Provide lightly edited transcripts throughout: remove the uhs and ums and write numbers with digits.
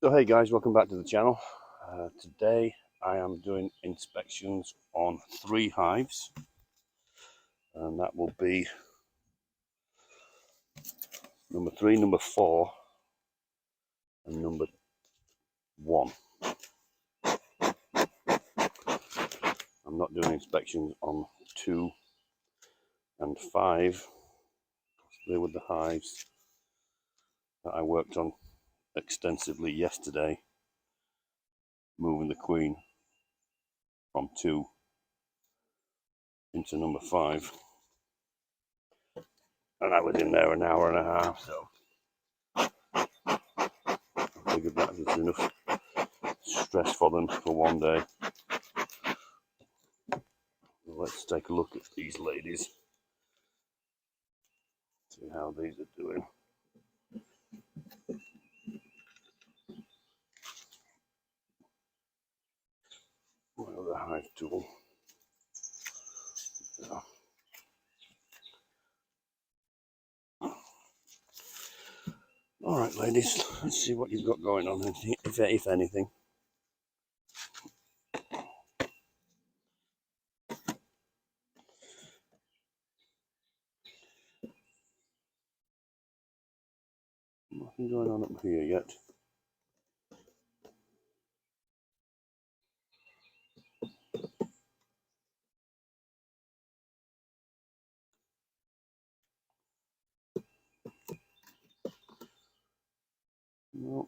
So hey guys, welcome back to the channel. Today I am doing inspections on 3 hives, and that will be number 3, number 4 and number 1. I'm not doing inspections on 2 and 5. They were the hives that I worked on extensively yesterday, moving the queen from 2 into number 5, and I was in there an hour and a half, so I figured that was enough stress for them for one day. Let's take a look at these ladies, see how these are doing. Well, the hive tool. Yeah. All right, ladies, let's see what you've got going on, if anything. Nothing going on up here yet. No,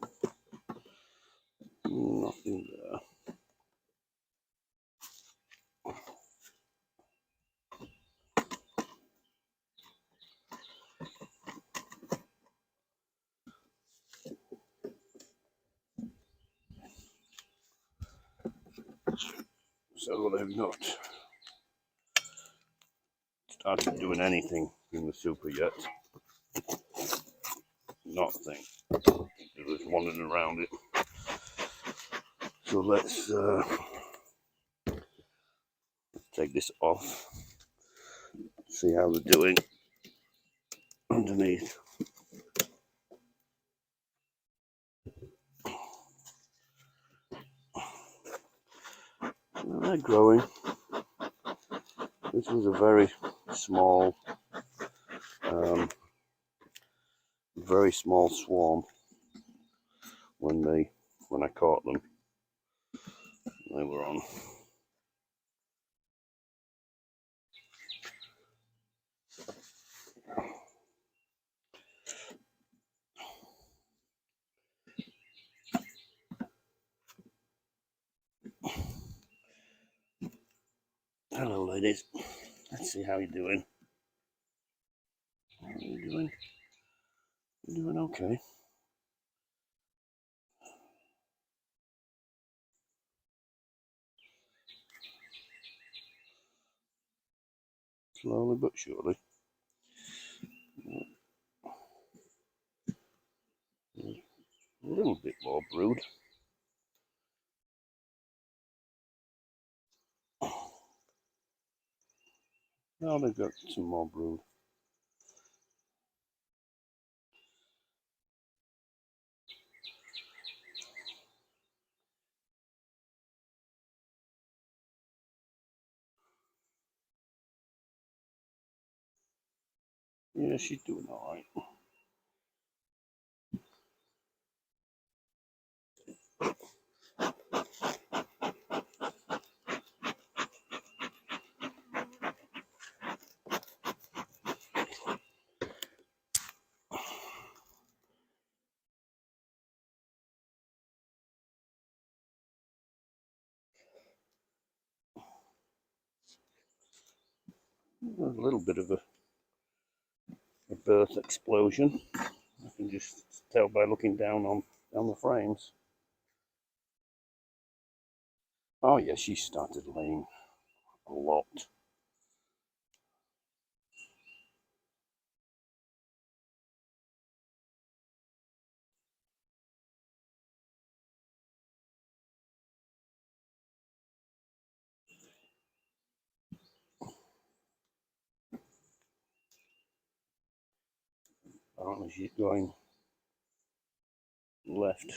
nothing there. So they've not started doing anything in the super yet. Nothing. They're just wandering around it. So let's take this off, see how they're doing underneath. Well, they're growing. This was a very small swarm when I caught them. They were on. Hello, ladies. Let's see how you're doing. How are you doing? You're doing okay. Slowly but surely. A little bit more brood. Now they've got some more brood. Yeah, she's doing all right. A little bit of a birth explosion. I can just tell by looking down on the frames. Oh yeah, she started laying a lot. Apparently she's going left.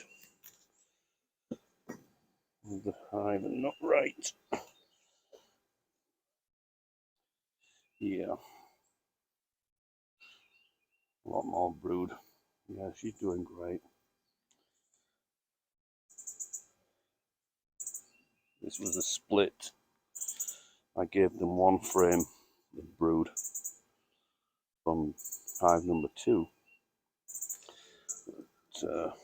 The hive are not right. Yeah, a lot more brood. Yeah, she's doing great. This was a split. I gave them one frame of brood from hive number 2. But,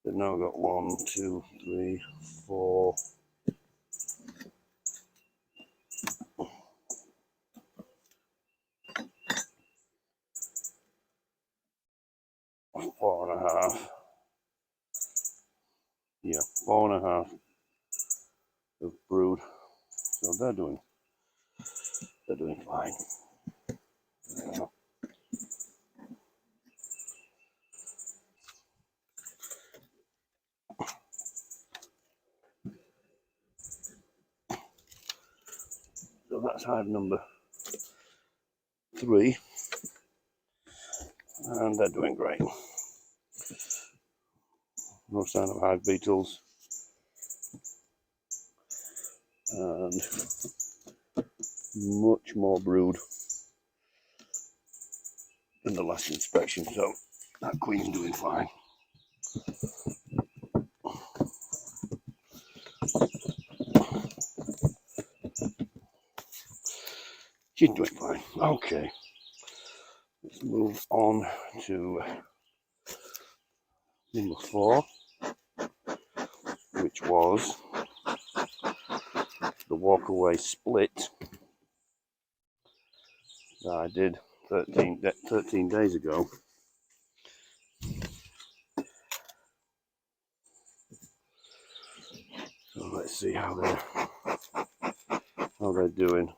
they've now got 1, 2, 3, 4. 4.5. Yeah, 4.5 of brood. So they're doing fine. Yeah. So that's hive number 3, and they're doing great. No sign of hive beetles, and much more brood than the last inspection. So that queen's doing fine. She's doing fine. Okay, let's move on to number 4, which was the walkaway split that I did 13 days ago. So let's see how they're doing.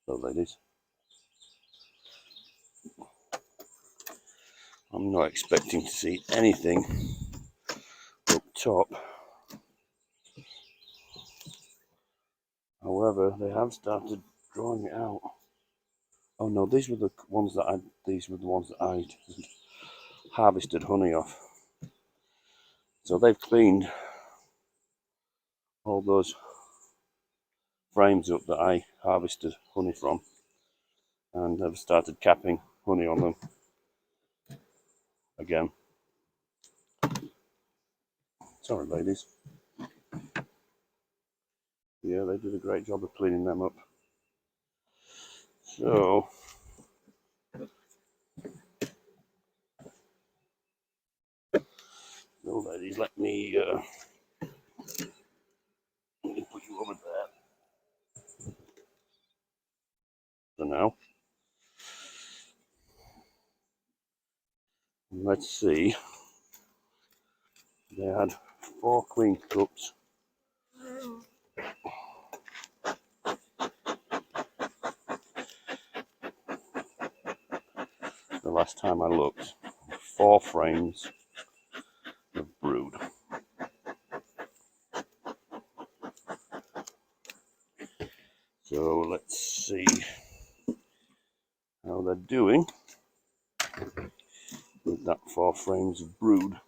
So ladies, I'm not expecting to see anything up top. However, they have started drawing it out. Oh no, these were the ones that I harvested honey off. So they've cleaned all those frames up that I harvested honey from, and have started capping honey on them again. Sorry ladies. Yeah, they did a great job of cleaning them up. So ladies, let me put you over there for now. Let's see. They had 4 queen cups. The last time I looked, 4 frames of brood. So let's see how they're doing with that 4 frames of brood.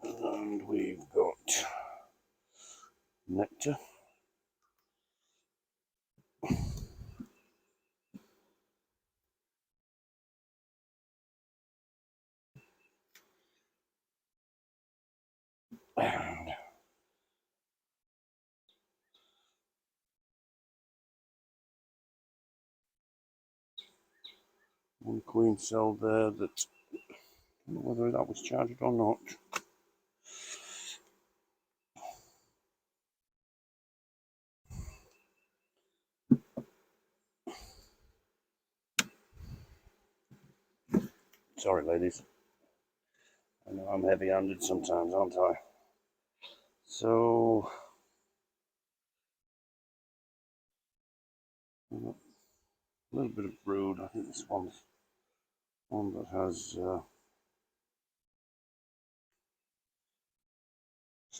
And we've got nectar. And one queen cell there that, I don't know whether that was charged or not. Sorry ladies, I know I'm heavy-handed sometimes, aren't I? So a little bit of brood. I think this one's one that has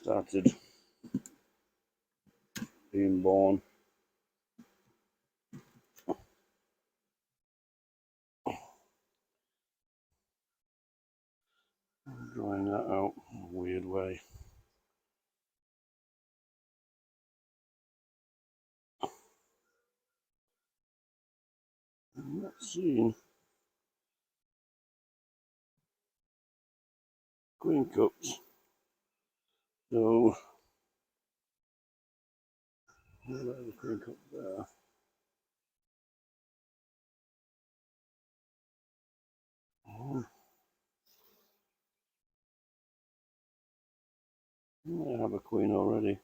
started being born. I'm drying that out in a weird way. I'm not seeing queen cups. So there's the queen cup there. I have a queen already.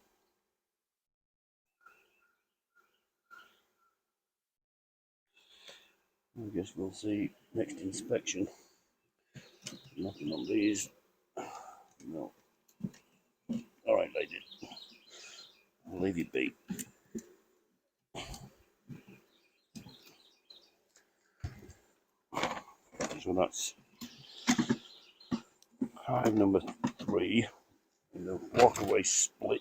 I guess we'll see next inspection. Nothing on these. No. Alright, lady. I'll leave you be. So that's hive number 3 in the walkaway split.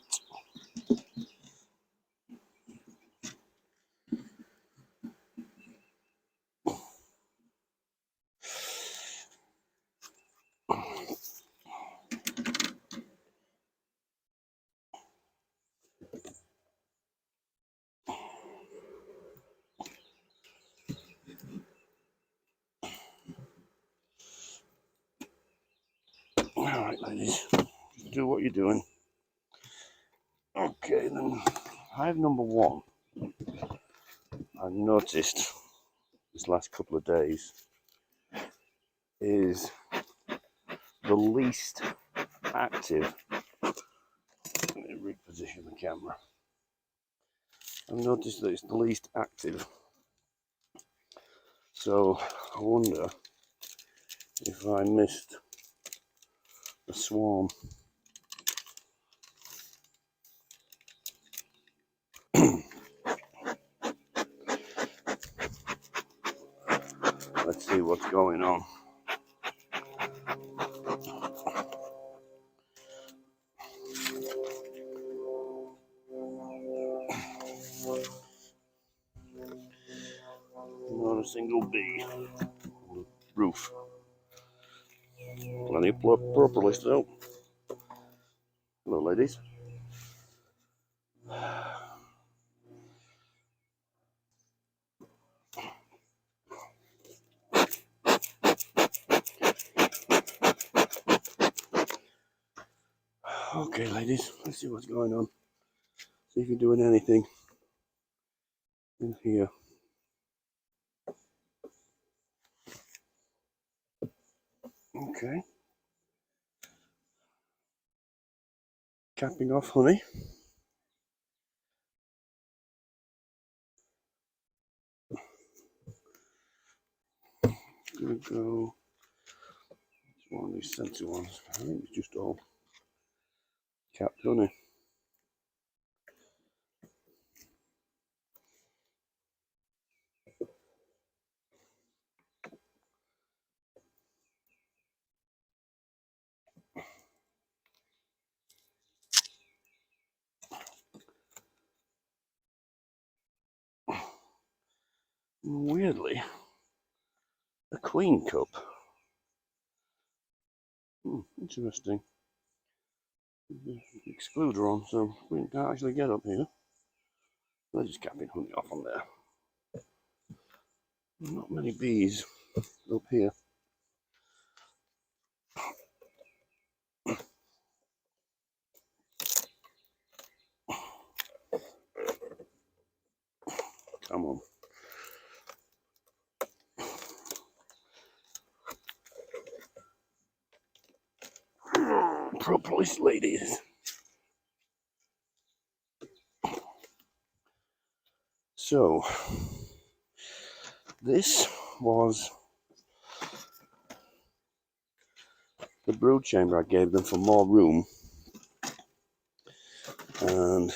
Alright, ladies, just do what you're doing. Okay, then hive number 1. I've noticed this last couple of days is the least active. Let me reposition the camera. I've noticed that it's the least active. So I wonder if I missed a swarm. Let's see what's going on. Not a single bee on the roof. Plenty of propolis though. Hello, ladies. Okay, ladies, let's see what's going on. See if you're doing anything in here. Okay. Capping off honey. Gonna go. It's one of these sensor ones. I think it's just all capped honey. Weirdly, a queen cup. Interesting. Excluder on, so we can't actually get up here. They're just capping honey off on there. Not many bees up here. Come on. Propolis, ladies. So, this was the brood chamber I gave them for more room, and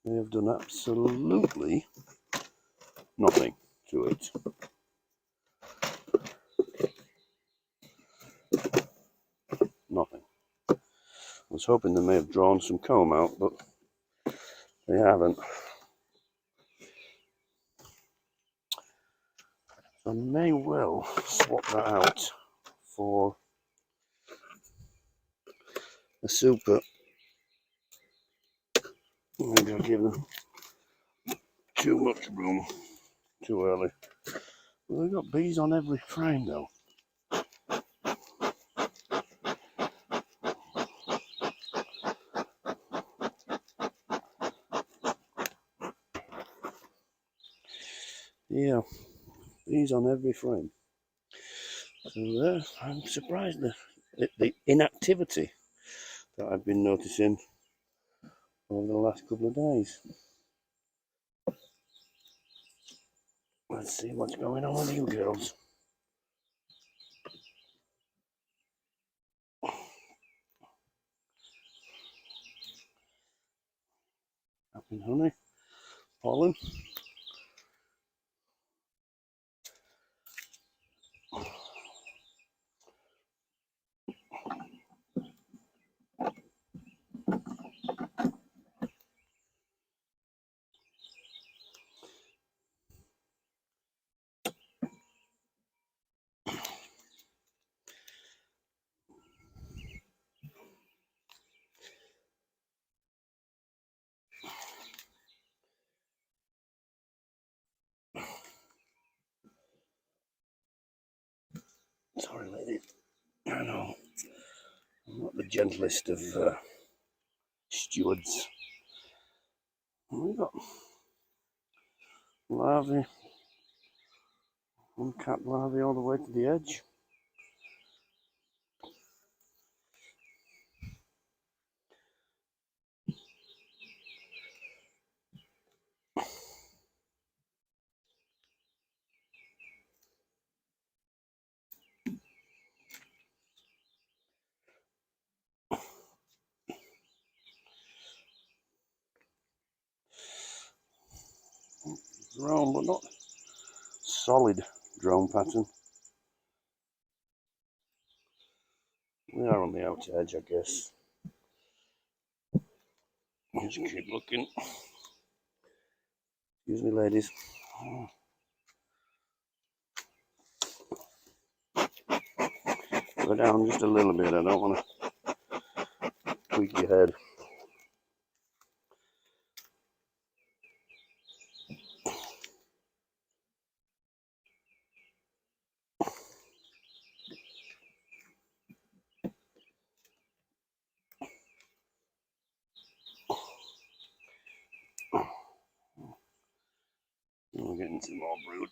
they have done absolutely nothing to it. was hoping they may have drawn some comb out, but they haven't. So I may well swap that out for a super. Maybe I'll give them too much room too early. Well, they've got bees on every frame though. Yeah, bees on every frame. So I'm surprised the inactivity that I've been noticing over the last couple of days. Let's see what's going on with you girls. Happy honey, pollen. Sorry, lady. I know I'm not the gentlest of stewards. We've got larvae, uncapped larvae all the way to the edge. Drone, but not solid drone pattern. We are on the outer edge, I guess. Just keep looking. Excuse me, ladies. Go down just a little bit. I don't want to tweak your head. We're getting some more brood.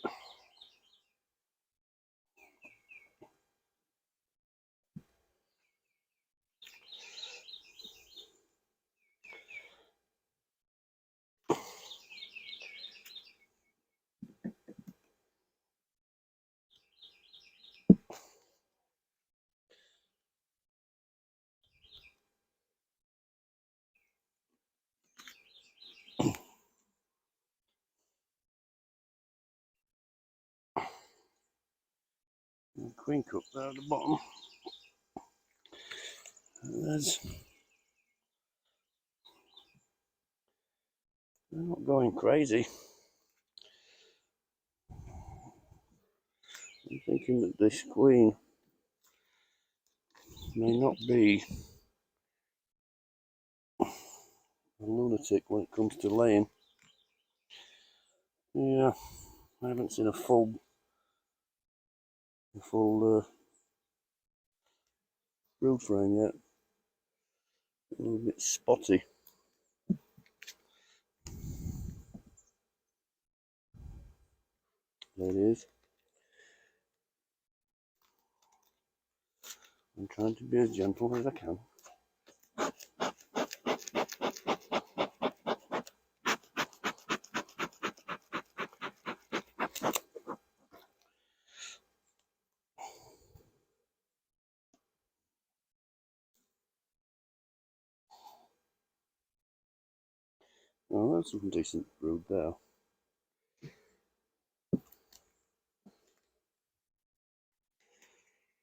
Queen cup there at the bottom. They're not going crazy. I'm thinking that this queen may not be a lunatic when it comes to laying. Yeah, I haven't seen a full brood frame yet. A little bit spotty. There it is. I'm trying to be as gentle as I can. Oh, that's some decent brood there.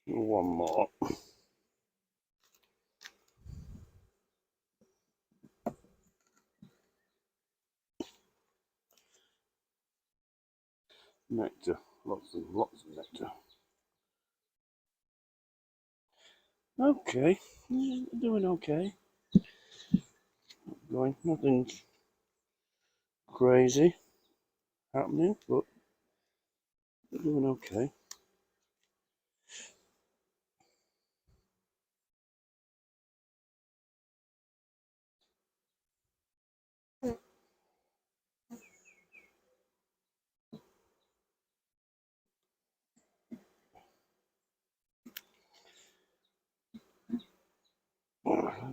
One more. nectar, lots and lots of nectar. Okay, doing okay. Going, nothing crazy happening, but doing okay.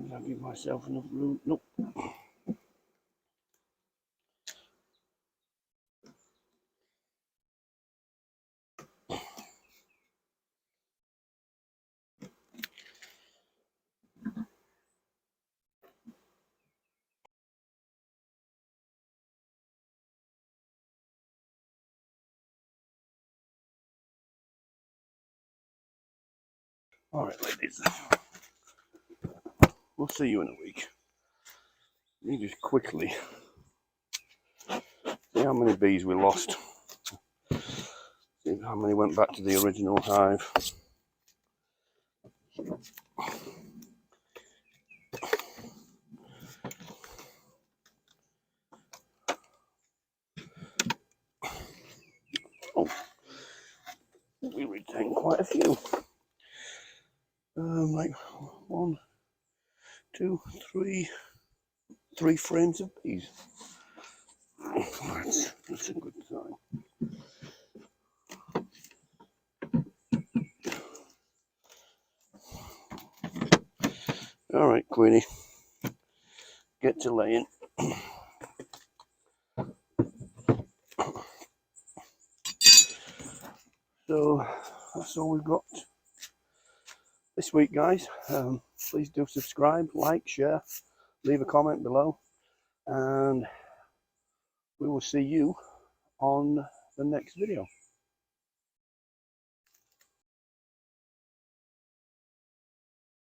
I'll give myself enough room. Nope. Alright, ladies. We'll see you in a week. Let me just quickly see how many bees we lost. See how many went back to the original hive. Oh, we retained quite a few. Like 1, 2, 3, 3 frames of bees. That's a good sign. All right, Queenie, get to laying. So that's all we've got this week, guys. Please do subscribe, like, share, leave a comment below, and we will see you on the next video.